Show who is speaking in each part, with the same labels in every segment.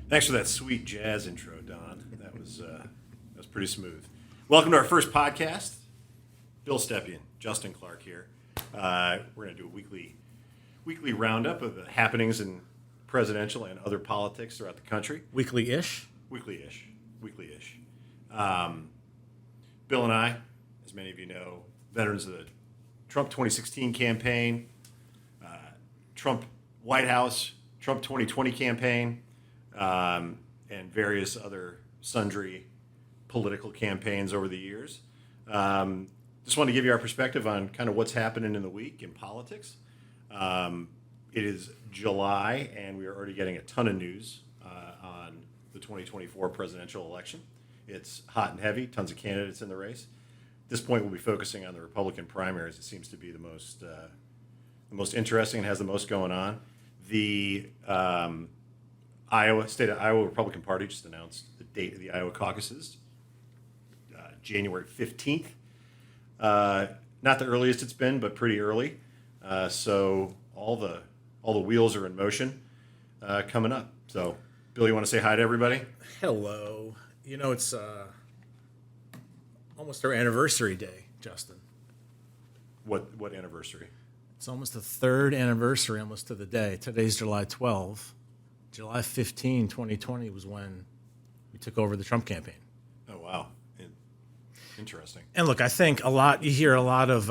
Speaker 1: Thanks for that sweet jazz intro, Don. That was pretty smooth. Welcome to our first podcast. Bill Stepien, Justin Clark here. We're going to do a weekly roundup of the happenings in presidential and other politics throughout the country.
Speaker 2: Weekly-ish?
Speaker 1: Weekly-ish. Bill and I, as many of you know, veterans of the Trump 2016 campaign, Trump White House, Trump 2020 campaign, and various other sundry political campaigns over the years. Just wanted to give you our perspective on kind of what's happening in the week in politics. It is July, and we are already getting a ton of news on the 2024 presidential election. It's hot and heavy, tons of candidates in the race. At this point, we'll be focusing on the Republican primaries. It seems to be the most interesting and has the most going on. The state of Iowa Republican Party just announced the date of the Iowa caucuses, January 15th. Not the earliest it's been, but pretty early. So all the wheels are in motion coming up. So, Bill, you want to say hi to everybody?
Speaker 2: Hello. You know, it's almost our anniversary day, Justin.
Speaker 1: What anniversary?
Speaker 2: It's almost the third anniversary, almost to the day. Today's July 12. July 15, 2020 was when we took over the Trump campaign.
Speaker 1: Oh, wow. Interesting.
Speaker 2: And look, I think you hear a lot of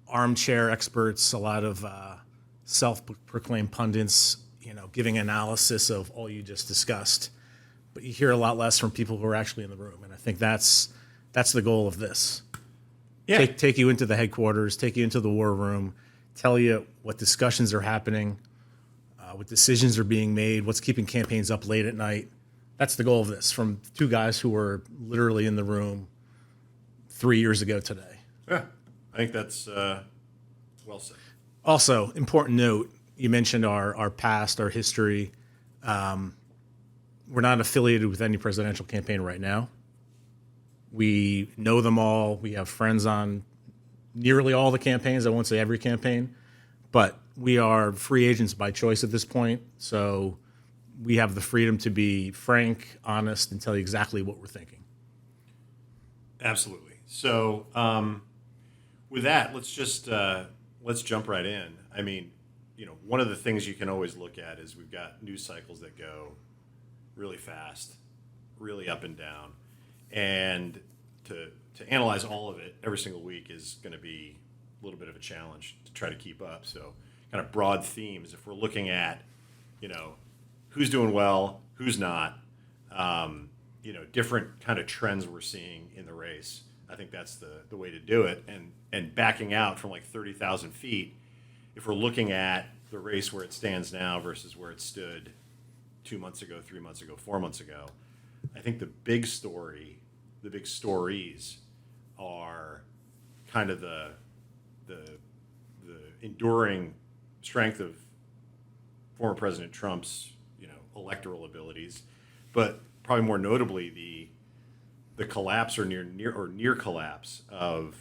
Speaker 2: armchair experts, a lot of self-proclaimed pundits, giving analysis of all you just discussed. But you hear a lot less from people who are actually in the room. And I think that's the goal of this.
Speaker 1: Yeah.
Speaker 2: Take you into the headquarters, take you into the war room, tell you what discussions are happening, what decisions are being made, what's keeping campaigns up late at night. That's the goal of this, from two guys who were literally in the room 3 years ago today.
Speaker 1: Yeah, I think that's well said.
Speaker 2: Also, important note, you mentioned our past, our history. We're not affiliated with any presidential campaign right now. We know them all. We have friends on nearly all the campaigns. I won't say every campaign, but we are free agents by choice at this point. So we have the freedom to be frank, honest, and tell you exactly what we're thinking.
Speaker 1: Absolutely. So with that, let's jump right in. I mean, one of the things you can always look at is we've got news cycles that go really fast, really up and down. And to analyze all of it every single week is going to be a little bit of a challenge to try to keep up. So kind of broad themes, if we're looking at, who's doing well, who's not, different kind of trends we're seeing in the race. I think that's the way to do it. And backing out from like 30,000 feet, if we're looking at the race where it stands now versus where it stood 2 months ago, 3 months ago, 4 months ago, I think the big stories are kind of the enduring strength of former President Trump's electoral abilities, but probably more notably the collapse or near collapse of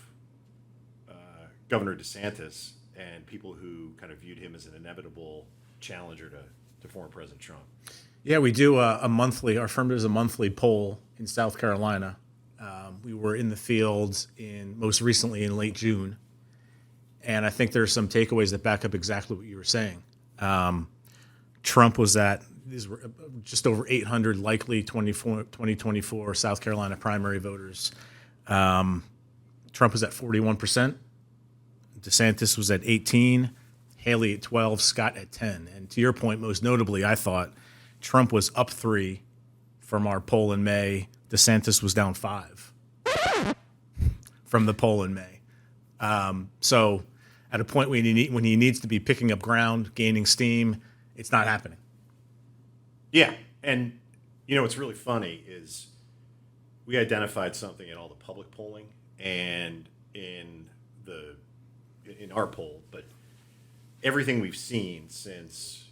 Speaker 1: Governor DeSantis and people who kind of viewed him as an inevitable challenger to former President Trump.
Speaker 2: Yeah, we do our firm does a monthly poll in South Carolina. We were in the field most recently in late June. And I think there's some takeaways that back up exactly what you were saying. Trump was at just over 800 likely 2024 South Carolina primary voters. Trump was at 41%. DeSantis was at 18%. Haley at 12%. Scott at 10%. And to your point, most notably, I thought Trump was up 3 from our poll in May. DeSantis was down 5 from the poll in May. So at a point when he needs to be picking up ground, gaining steam, it's not happening.
Speaker 1: Yeah, and what's really funny is we identified something in all the public polling and in our poll, but everything we've seen since,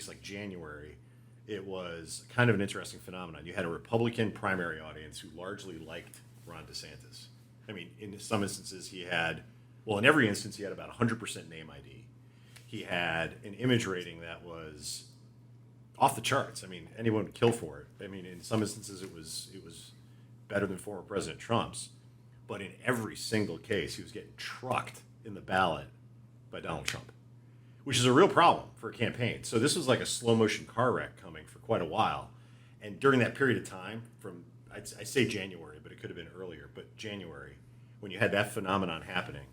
Speaker 1: like January, it was kind of an interesting phenomenon. You had a Republican primary audience who largely liked Ron DeSantis. I mean, in some instances in every instance he had about 100% name ID. He had an image rating that was off the charts. I mean, anyone would kill for it. I mean, in some instances, it was better than former President Trump's, but in every single case, he was getting trucked in the ballot by Donald Trump, which is a real problem for a campaign. So this was like a slow motion car wreck coming for quite a while, and during that period of time, from I say January, but it could have been earlier, but January, when you had that phenomenon happening,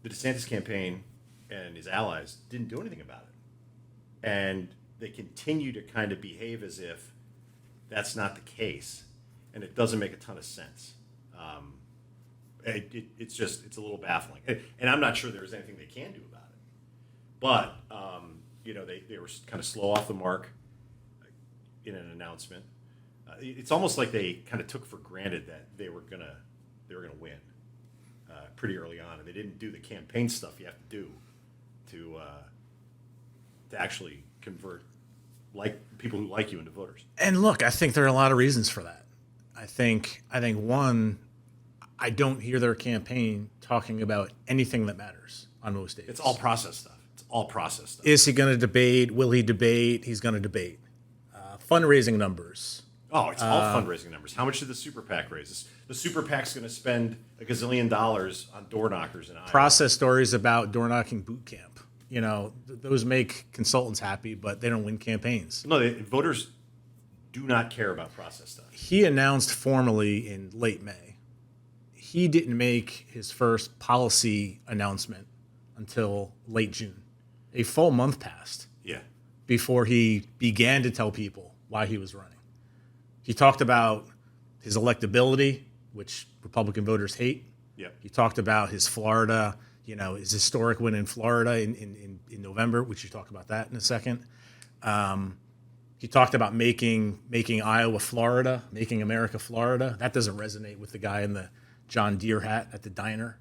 Speaker 1: the DeSantis campaign and his allies didn't do anything about it. And they continue to kind of behave as if that's not the case. And it doesn't make a ton of sense. It's a little baffling. And I'm not sure there's anything they can do about it. But, they were kind of slow off the mark in an announcement. It's almost like they kind of took for granted that they were gonna win pretty early on, and they didn't do the campaign stuff you have to do to actually convert people who like you into voters.
Speaker 2: And look, I think there are a lot of reasons for that. I think one, I don't hear their campaign talking about anything that matters on most days.
Speaker 1: It's all process stuff.
Speaker 2: Is he going to debate? Will he debate? He's going to debate. Fundraising numbers.
Speaker 1: Oh, it's all fundraising numbers. How much did the super PAC raise? The super PAC's going to spend $1 gazillion on door knockers in Iowa.
Speaker 2: Process stories about door knocking boot camp. Those make consultants happy, but they don't win campaigns.
Speaker 1: No, voters do not care about process stuff.
Speaker 2: He announced formally in late May. He didn't make his first policy announcement until late June. A full month passed.
Speaker 1: Yeah.
Speaker 2: Before he began to tell people why he was running. He talked about his electability, which Republican voters hate.
Speaker 1: Yep.
Speaker 2: He talked about his Florida, his historic win in Florida in November, which you talk about that in a second. He talked about making Iowa Florida, making America Florida. That doesn't resonate with the guy in the John Deere hat at the diner.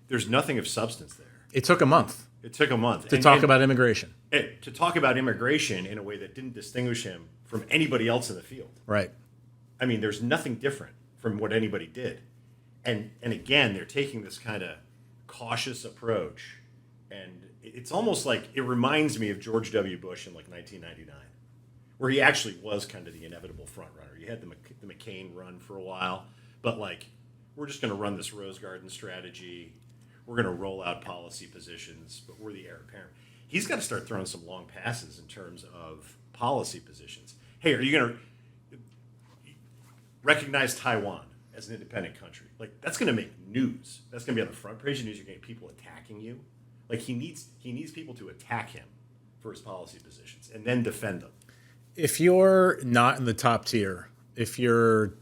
Speaker 1: There's nothing of substance there.
Speaker 2: It took a month.
Speaker 1: To
Speaker 2: talk about immigration.
Speaker 1: To talk about immigration in a way that didn't distinguish him from anybody else in the field.
Speaker 2: Right.
Speaker 1: I mean, there's nothing different from what anybody did. And again, they're taking this kind of cautious approach. And it's almost like it reminds me of George W. Bush in like 1999, where he actually was kind of the inevitable front runner. You had the McCain run for a while, but like, we're just going to run this Rose Garden strategy. We're going to roll out policy positions, but we're the heir apparent. He's got to start throwing some long passes in terms of policy positions. Hey, are you going to recognize Taiwan as an independent country? Like, that's going to make news. That's going to be on the front page of news. You're going to get people attacking you. Like, he needs people to attack him for his policy positions and then defend them.
Speaker 2: If you're not in the top tier, if you're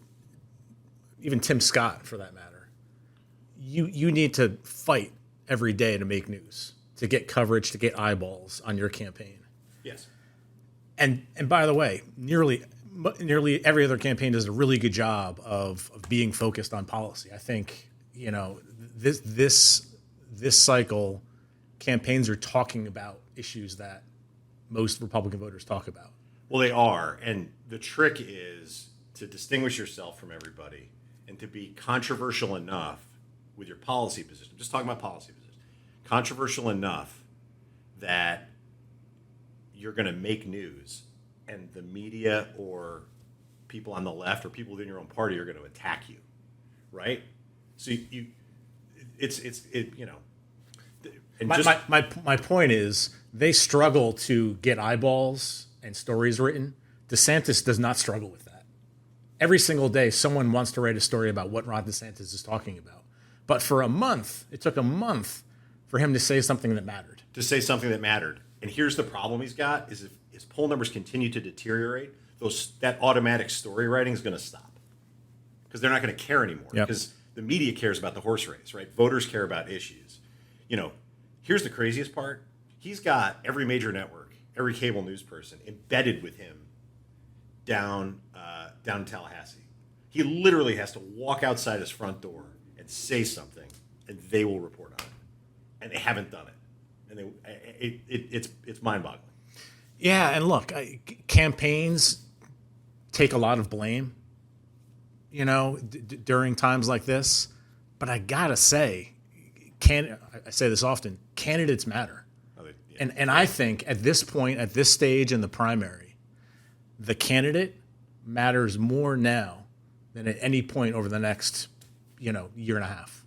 Speaker 2: even Tim Scott for that matter, you need to fight every day to make news, to get coverage, to get eyeballs on your campaign.
Speaker 1: Yes.
Speaker 2: And by the way, nearly every other campaign does a really good job of being focused on policy. I think this cycle, campaigns are talking about issues that most Republican voters talk about.
Speaker 1: Well, they are, and the trick is to distinguish yourself from everybody and to be controversial enough with your policy position. I'm just talking about policy position. Controversial enough that you're going to make news, and the media or people on the left or people within your own party are going to attack you, right? So And
Speaker 2: my point is they struggle to get eyeballs and stories written. DeSantis does not struggle with that. Every single day, someone wants to write a story about what Ron DeSantis is talking about. But for a month, it took a month for him to say something that mattered.
Speaker 1: And here's the problem he's got is if his poll numbers continue to deteriorate, that automatic story writing is going to stop. Because they're not going to care anymore.
Speaker 2: Yep.
Speaker 1: Because the media cares about the horse race, right? Voters care about issues. Here's the craziest part. He's got every major network, every cable news person embedded with him down in Tallahassee. He literally has to walk outside his front door and say something, and they will report on it. And they haven't done it. And it's mind-boggling.
Speaker 2: Yeah, and look, campaigns take a lot of blame, during times like this. But I gotta say, I say this often, candidates matter.
Speaker 1: Yeah.
Speaker 2: And I think at this point, at this stage in the primary, the candidate matters more now than at any point over the next, year and a half.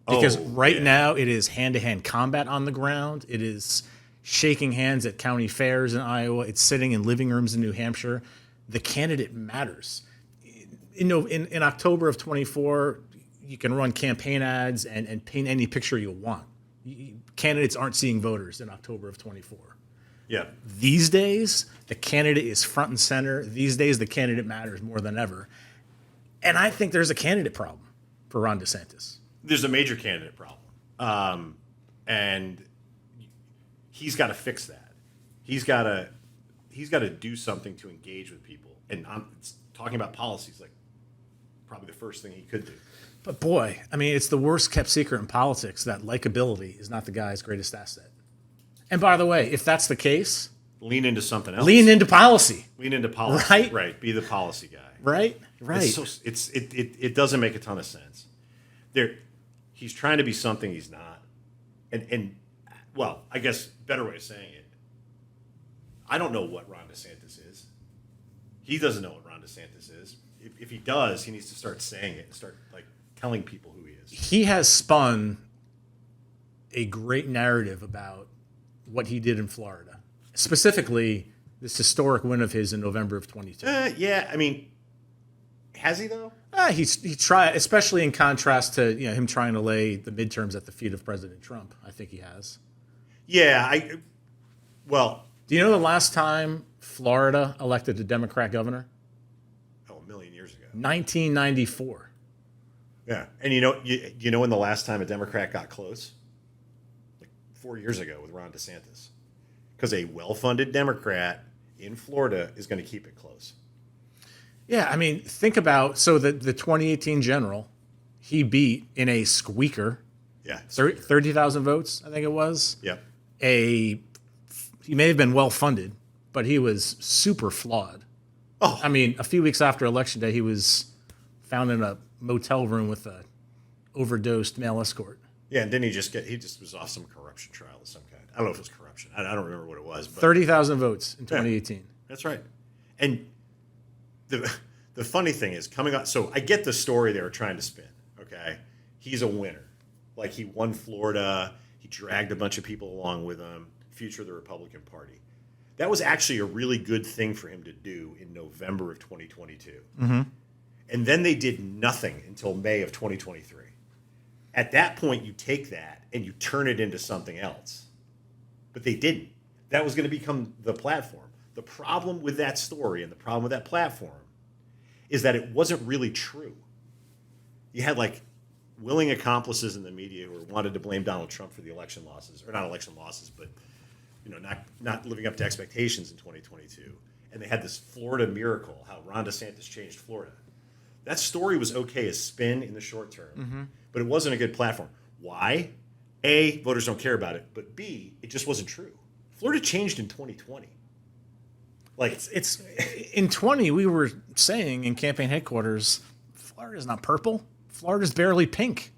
Speaker 2: Because now it is hand-to-hand combat on the ground. It is shaking hands at county fairs in Iowa. It's sitting in living rooms in New Hampshire. The candidate matters. In October of 24, you can run campaign ads and paint any picture you want. Candidates aren't seeing voters in October of 24.
Speaker 1: Yeah.
Speaker 2: These days, the candidate is front and center. These days, the candidate matters more than ever. And I think there's a candidate problem for Ron DeSantis.
Speaker 1: There's a major candidate problem. And he's got to fix that. He's got to do something to engage with people. And I'm talking about policies, like probably the first thing he could do.
Speaker 2: But boy, I mean, it's the worst kept secret in politics that likability is not the guy's greatest asset. And by the way, if that's the case,
Speaker 1: lean into something else.
Speaker 2: Lean into policy.
Speaker 1: Lean into policy.
Speaker 2: Right?
Speaker 1: Right. Be the policy guy.
Speaker 2: Right.
Speaker 1: It doesn't make a ton of sense. He's trying to be something he's not. And well, I guess better way of saying it, I don't know what Ron DeSantis is. He doesn't know what Ron DeSantis is. If he does, he needs to start saying it and start telling people who he is.
Speaker 2: He has spun a great narrative about what he did in Florida, specifically this historic win of his in November of 22.
Speaker 1: Yeah, I mean, has he though?
Speaker 2: He tried, especially in contrast to him trying to lay the midterms at the feet of President Trump. I think he has.
Speaker 1: Yeah,
Speaker 2: do you know the last time Florida elected a Democrat governor?
Speaker 1: A million years ago.
Speaker 2: 1994.
Speaker 1: Yeah, and you know when the last time a Democrat got close? 4 years ago with Ron DeSantis, because a well-funded Democrat in Florida is going to keep it close.
Speaker 2: Yeah, I mean, think about the 2018 general, he beat in a squeaker.
Speaker 1: Yeah,
Speaker 2: 30,000 votes, I think it was.
Speaker 1: Yep.
Speaker 2: He may have been well-funded, but he was super flawed.
Speaker 1: Oh,
Speaker 2: I mean, a few weeks after Election Day, he was found in a motel room with a overdosed male escort.
Speaker 1: Yeah, and didn't he just was off some corruption trial of some kind. I don't know if it was corruption. I don't remember what it was. But
Speaker 2: 30,000 votes in 2018.
Speaker 1: Yeah, that's right. And the funny thing is coming up. So I get the story they were trying to spin. Okay, he's a winner. Like he won Florida. He dragged a bunch of people along with him. Future of the Republican Party. That was actually a really good thing for him to do in November of 2022.
Speaker 2: Mm-hmm.
Speaker 1: And then they did nothing until May of 2023. At that point, you take that and you turn it into something else. But they didn't. That was going to become the platform. The problem with that story and the problem with that platform is that it wasn't really true. You had willing accomplices in the media who wanted to blame Donald Trump for the election losses, or not election losses, but not living up to expectations in 2022. And they had this Florida miracle, how Ron DeSantis changed Florida. That story was okay as spin in the short term, but it wasn't a good platform. Why? A, voters don't care about it, but B, it just wasn't true. Florida changed in 2020.
Speaker 2: It's in 20, we were saying in campaign headquarters, Florida's not purple. Florida's barely pink.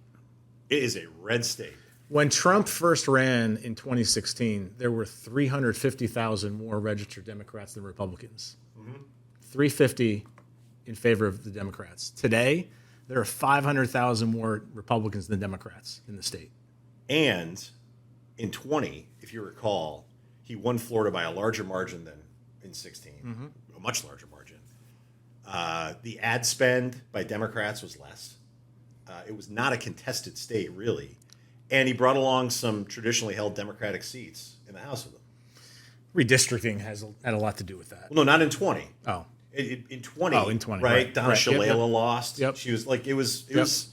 Speaker 1: It is a red state.
Speaker 2: When Trump first ran in 2016, there were 350,000 more registered Democrats than Republicans. 350 in favor of the Democrats. Today, there are 500,000 more Republicans than Democrats in the state.
Speaker 1: And in 20, if you recall, he won Florida by a larger margin than in 16, a much larger margin. The ad spend by Democrats was less. It was not a contested state, really. And he brought along some traditionally held Democratic seats in the House with him.
Speaker 2: Redistricting had a lot to do with that.
Speaker 1: Well, no, not in 20.
Speaker 2: Oh.
Speaker 1: In 20.
Speaker 2: Oh, in 20.
Speaker 1: Right? Donna Shalala lost.
Speaker 2: Yep.
Speaker 1: She was it was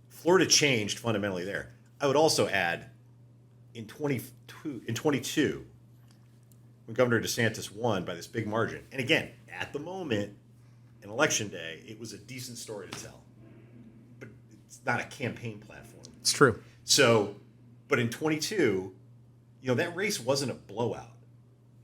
Speaker 1: Florida changed fundamentally there. I would also add in 22, when Governor DeSantis won by this big margin, and again, at the moment, in Election Day, it was a decent story to tell. But it's not a campaign platform.
Speaker 2: It's true.
Speaker 1: So, but in 22, that race wasn't a blowout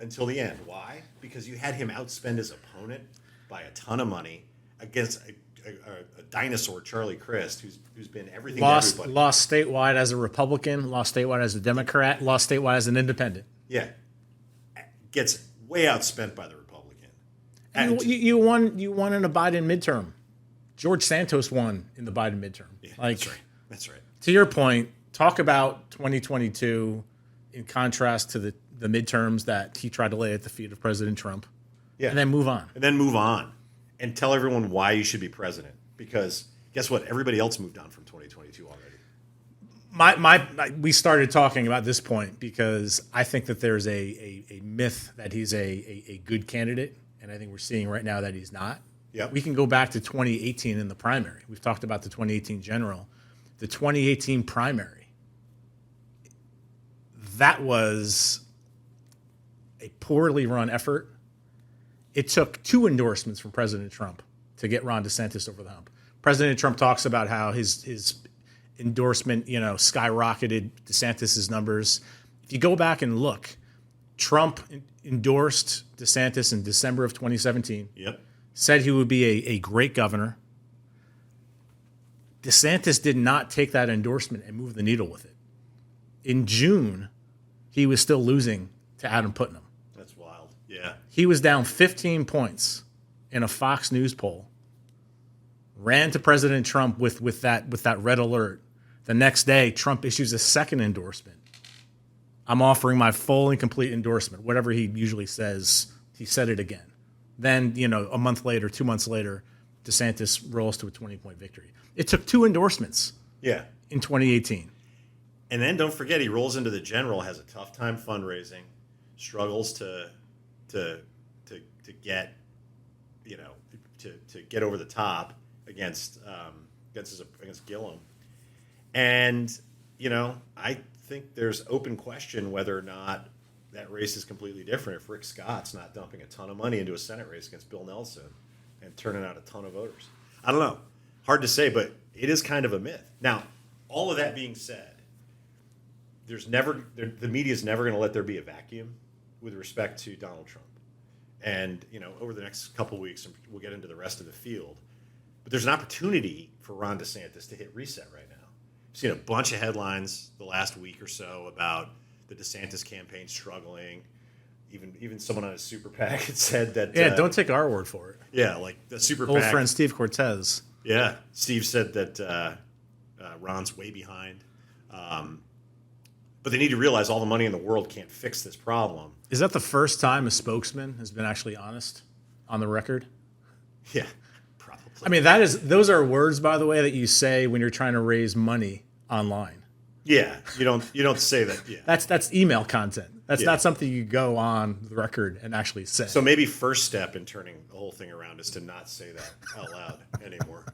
Speaker 1: until the end. Why? Because you had him outspend his opponent by a ton of money against a dinosaur, Charlie Crist, who's been everything
Speaker 2: Lost
Speaker 1: to everybody.
Speaker 2: lost statewide as a Republican, lost statewide as a Democrat, lost statewide as an independent.
Speaker 1: Yeah, gets way outspent by the Republican.
Speaker 2: And you won in a Biden midterm. George Santos won in the Biden midterm.
Speaker 1: Yeah,
Speaker 2: like,
Speaker 1: that's right.
Speaker 2: To your point, talk about 2022 in contrast to the midterms that he tried to lay at the feet of President Trump.
Speaker 1: Yeah.
Speaker 2: And then move on.
Speaker 1: And tell everyone why you should be president. Because guess what? Everybody else moved on from 2022 already.
Speaker 2: We started talking about this point because I think that there's a myth that he's a good candidate, and I think we're seeing right now that he's not.
Speaker 1: Yep.
Speaker 2: We can go back to 2018 in the primary. We've talked about the 2018 general. The 2018 primary, that was a poorly run effort. It took 2 endorsements from President Trump to get Ron DeSantis over the hump. President Trump talks about how his endorsement, skyrocketed DeSantis's numbers. If you go back and look, Trump endorsed DeSantis in December of 2017.
Speaker 1: Yep.
Speaker 2: Said he would be a great governor. DeSantis did not take that endorsement and move the needle with it. In June, he was still losing to Adam Putnam.
Speaker 1: That's wild. Yeah.
Speaker 2: He was down 15 points in a Fox News poll. Ran to President Trump with that red alert. The next day, Trump issues a second endorsement. I'm offering my full and complete endorsement. Whatever he usually says, he said it again. Then, a month later, 2 months later, DeSantis rolls to a 20-point victory. It took 2 endorsements
Speaker 1: Yeah.
Speaker 2: in 2018.
Speaker 1: And then don't forget, he rolls into the general, has a tough time fundraising, struggles to get, to get over the top against Gillum. And, I think there's open question whether or not that race is completely different if Rick Scott's not dumping a ton of money into a Senate race against Bill Nelson and turning out a ton of voters. I don't know. Hard to say, but it is kind of a myth. Now, all of that being said, the media is never going to let there be a vacuum with respect to Donald Trump. And, over the next couple of weeks, we'll get into the rest of the field. But there's an opportunity for Ron DeSantis to hit reset right now. I've seen a bunch of headlines the last week or so about the DeSantis campaign struggling. Even someone on a super PAC had said that.
Speaker 2: Yeah, don't take our word for it.
Speaker 1: Yeah, like the super
Speaker 2: Old
Speaker 1: PAC.
Speaker 2: friend Steve Cortez.
Speaker 1: Yeah, Steve said that Ron's way behind. But they need to realize all the money in the world can't fix this problem.
Speaker 2: Is that the first time a spokesman has been actually honest on the record?
Speaker 1: Yeah, probably.
Speaker 2: I mean, those are words, by the way, that you say when you're trying to raise money online.
Speaker 1: Yeah, you don't say that. Yeah,
Speaker 2: That's email content. That's
Speaker 1: Yeah.
Speaker 2: not something you go on the record and actually say.
Speaker 1: So maybe first step in turning the whole thing around is to not say that out loud anymore.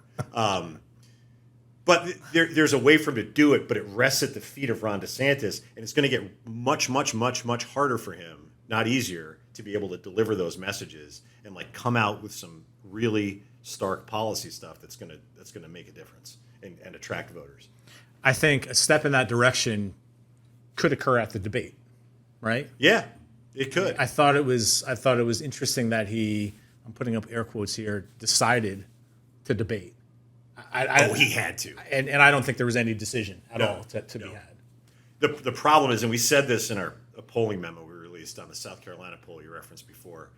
Speaker 1: But there's a way for him to do it, but it rests at the feet of Ron DeSantis, and it's going to get much, much, much, much harder for him, not easier, to be able to deliver those messages and come out with some really stark policy stuff that's going to make a difference and attract voters.
Speaker 2: I think a step in that direction could occur at the debate, right?
Speaker 1: Yeah, it could.
Speaker 2: I thought it was interesting that he, I'm putting up air quotes here, decided to debate.
Speaker 1: He had to.
Speaker 2: And I don't think there was any decision at all to be had.
Speaker 1: The problem is, and we said this in a polling memo we released on the South Carolina poll you referenced before,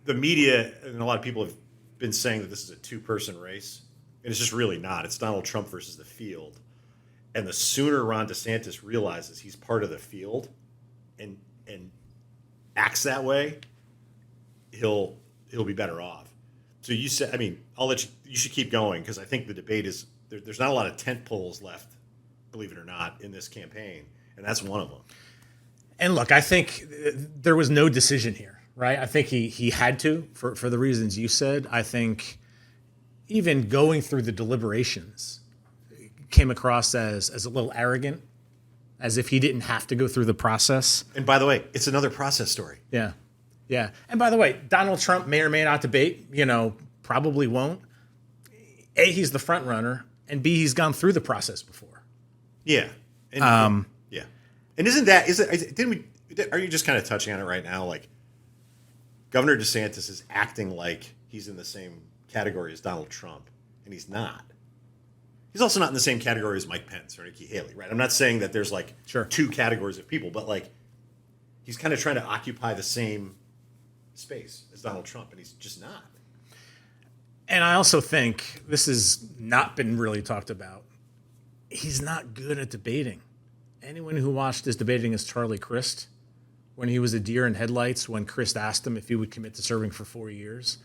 Speaker 1: the media and a lot of people have been saying that this is a 2-person race. And it's just really not. It's Donald Trump versus the field. And the sooner Ron DeSantis realizes he's part of the field and acts that way, he'll be better off. So you said, I'll let you should keep going because I think the debate is there's not a lot of tent poles left, believe it or not, in this campaign, and that's one of them.
Speaker 2: And look, I think there was no decision here, right? I think he had to for the reasons you said. I think even going through the deliberations came across as a little arrogant, as if he didn't have to go through the process.
Speaker 1: And by the way, it's another process story.
Speaker 2: Yeah. Yeah. And by the way, Donald Trump may or may not debate, probably won't. A, he's the front runner, and B, he's gone through the process before.
Speaker 1: Yeah. And, yeah. And are you just kind of touching on it right now? Like, Governor DeSantis is acting like he's in the same category as Donald Trump, and he's not. He's also not in the same category as Mike Pence or Nikki Haley, right? I'm not saying that there's like two categories of people, but like he's kind of trying to occupy the same space as Donald Trump, and he's just not.
Speaker 2: And I also think this has not been really talked about. He's not good at debating. Anyone who watched his debating as Charlie Crist, when he was a deer in headlights, when Crist asked him if he would commit to serving for 4 years,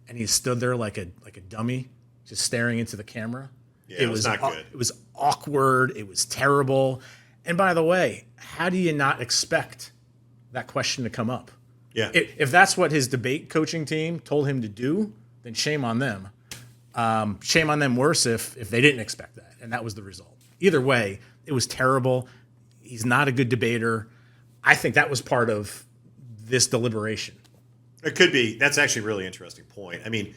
Speaker 2: and he stood there like a dummy, just staring into the camera.
Speaker 1: Yeah, it was not good.
Speaker 2: It was awkward. It was terrible. And by the way, how do you not expect that question to come up?
Speaker 1: Yeah.
Speaker 2: If that's what his debate coaching team told him to do, then shame on them. Shame on them worse if they didn't expect that, and that was the result. Either way, it was terrible. He's not a good debater. I think that was part of this deliberation.
Speaker 1: It could be. That's actually a really interesting point. I mean,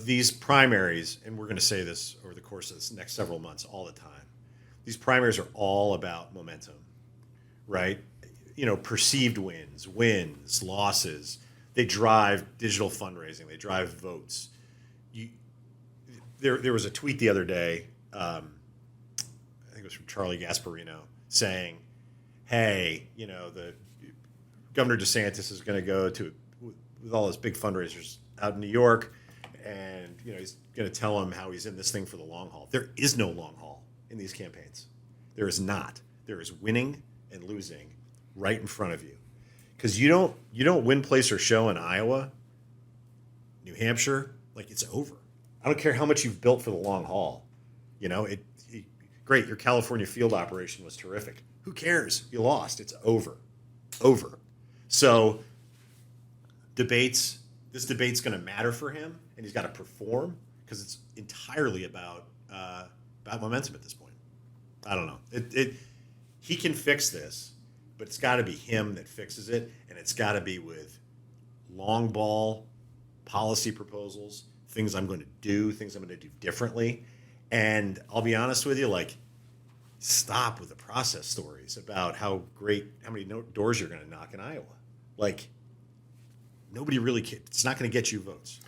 Speaker 1: these primaries, and we're going to say this over the course of this next several months all the time, these primaries are all about momentum, right? You know, perceived wins, losses. They drive digital fundraising. They drive votes. There was a tweet the other day, I think it was from Charlie Gasparino, saying, hey, you know, the Governor DeSantis is going to go to, with all his big fundraisers out in New York, and, you know, he's going to tell them how he's in this thing for the long haul. There is no long haul in these campaigns. There is not. There is winning and losing right in front of you. Because you don't win, place, or show in Iowa, New Hampshire, like it's over. I don't care how much you've built for the long haul. You know, great, your California field operation was terrific. Who cares? You lost. It's over. Over. So this debate's going to matter for him, and he's got to perform because it's entirely about momentum at this point. I don't know. He can fix this, but it's got to be him that fixes it, and it's got to be with long ball policy proposals, things I'm going to do, things I'm going to do differently. And I'll be honest with you, like, stop with the process stories about how many doors you're going to knock in Iowa. Like, nobody really cares. It's not going to get you votes.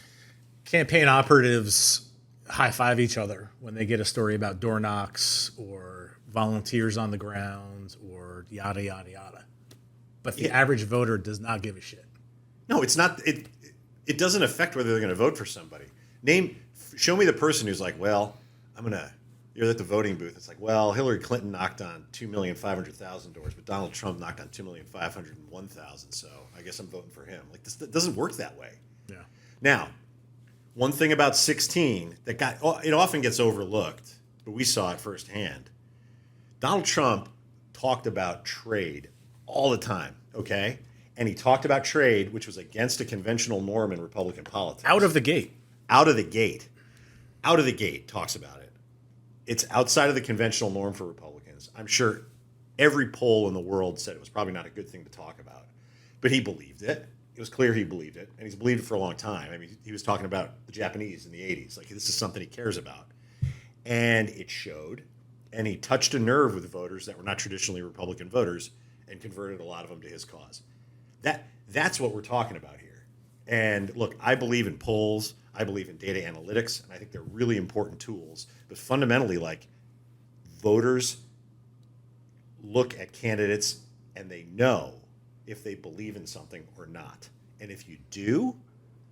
Speaker 2: Campaign operatives high-five each other when they get a story about door knocks or volunteers on the ground or yada, yada, yada. But the average voter does not give a shit.
Speaker 1: No, it's not. It doesn't affect whether they're going to vote for somebody. Show me the person who's like, well, you're at the voting booth. It's like, well, Hillary Clinton knocked on 2,500,000 doors, but Donald Trump knocked on 2,501,000. So I guess I'm voting for him. Like, this doesn't work that way.
Speaker 2: Yeah.
Speaker 1: Now, one thing about 16 it often gets overlooked, but we saw it firsthand. Donald Trump talked about trade all the time, okay? And he talked about trade, which was against a conventional norm in Republican politics.
Speaker 2: Out of the gate.
Speaker 1: Out of the gate talks about it. It's outside of the conventional norm for Republicans. I'm sure every poll in the world said it was probably not a good thing to talk about. But he believed it. It was clear he believed it. And he's believed it for a long time. I mean, he was talking about the Japanese in the 80s. Like, this is something he cares about. And it showed. And he touched a nerve with voters that were not traditionally Republican voters and converted a lot of them to his cause. That's what we're talking about here. And look, I believe in polls. I believe in data analytics, and I think they're really important tools. But fundamentally, like, voters look at candidates and they know if they believe in something or not. And if you do,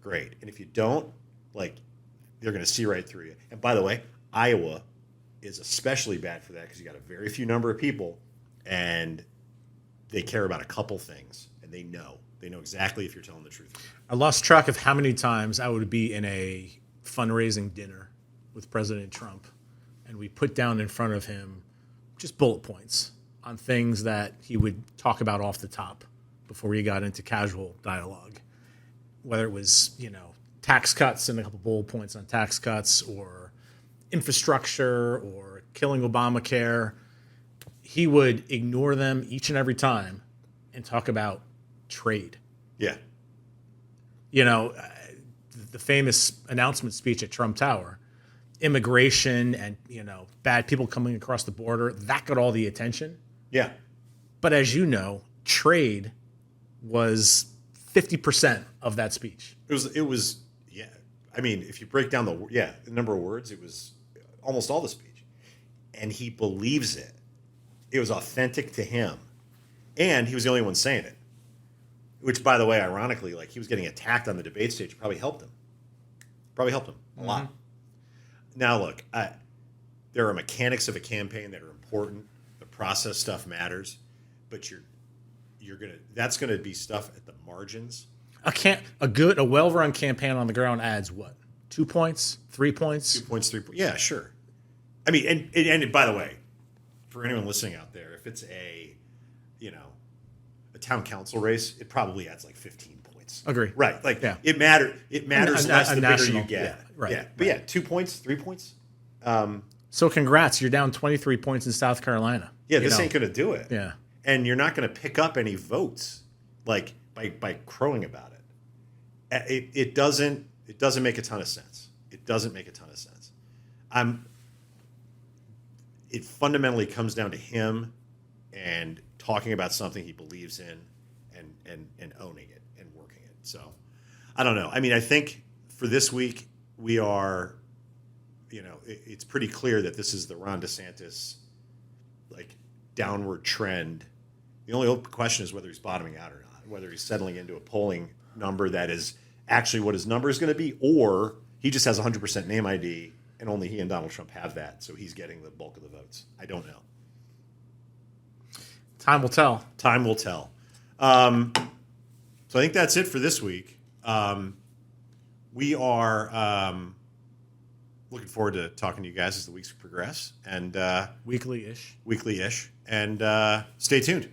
Speaker 1: great. And if you don't, like, they're going to see right through you. And by the way, Iowa is especially bad for that because you got a very few number of people, and they care about a couple things, and they know exactly if you're telling the truth.
Speaker 2: I lost track of how many times I would be in a fundraising dinner with President Trump, and we put down in front of him just bullet points on things that he would talk about off the top before he got into casual dialogue, whether it was, tax cuts and a couple bullet points on tax cuts or infrastructure or killing Obamacare. He would ignore them each and every time and talk about trade.
Speaker 1: Yeah.
Speaker 2: The famous announcement speech at Trump Tower, immigration and, bad people coming across the border, that got all the attention.
Speaker 1: Yeah.
Speaker 2: But as you know, trade was 50% of that speech.
Speaker 1: It was, yeah. I mean, if you break down the number of words, it was almost all the speech. And he believes it. It was authentic to him. And he was the only one saying it. Which, by the way, ironically, like he was getting attacked on the debate stage, probably helped him. A lot. Now, look, there are mechanics of a campaign that are important. The process stuff matters, but that's gonna be stuff at the margins.
Speaker 2: A well-run campaign on the ground adds what? 2 points, 3 points?
Speaker 1: 2 points, 3 points. Yeah, sure. I mean, and by the way, for anyone listening out there, if it's a town council race, it probably adds like 15 points.
Speaker 2: Agree.
Speaker 1: Right. Like it matters less the bigger you get.
Speaker 2: Yeah, right.
Speaker 1: Yeah. But yeah, 2 points, 3 points.
Speaker 2: So congrats, you're down 23 points in South Carolina.
Speaker 1: Yeah, this ain't going to do it.
Speaker 2: Yeah.
Speaker 1: And you're not going to pick up any votes like by crowing about it. It doesn't make a ton of sense. It doesn't make a ton of sense. It fundamentally comes down to him and talking about something he believes in and owning it and working it. So I don't know. I mean, I think for this week we are, it's pretty clear that this is the Ron DeSantis like downward trend. The only open question is whether he's bottoming out or not, whether he's settling into a polling number that is actually what his number is going to be, or he just has 100% name ID and only he and Donald Trump have that, so he's getting the bulk of the votes. I don't know.
Speaker 2: Time will tell.
Speaker 1: Time will tell. So I think that's it for this week. We are looking forward to talking to you guys as the weeks progress and
Speaker 2: Weekly-ish.
Speaker 1: And stay tuned.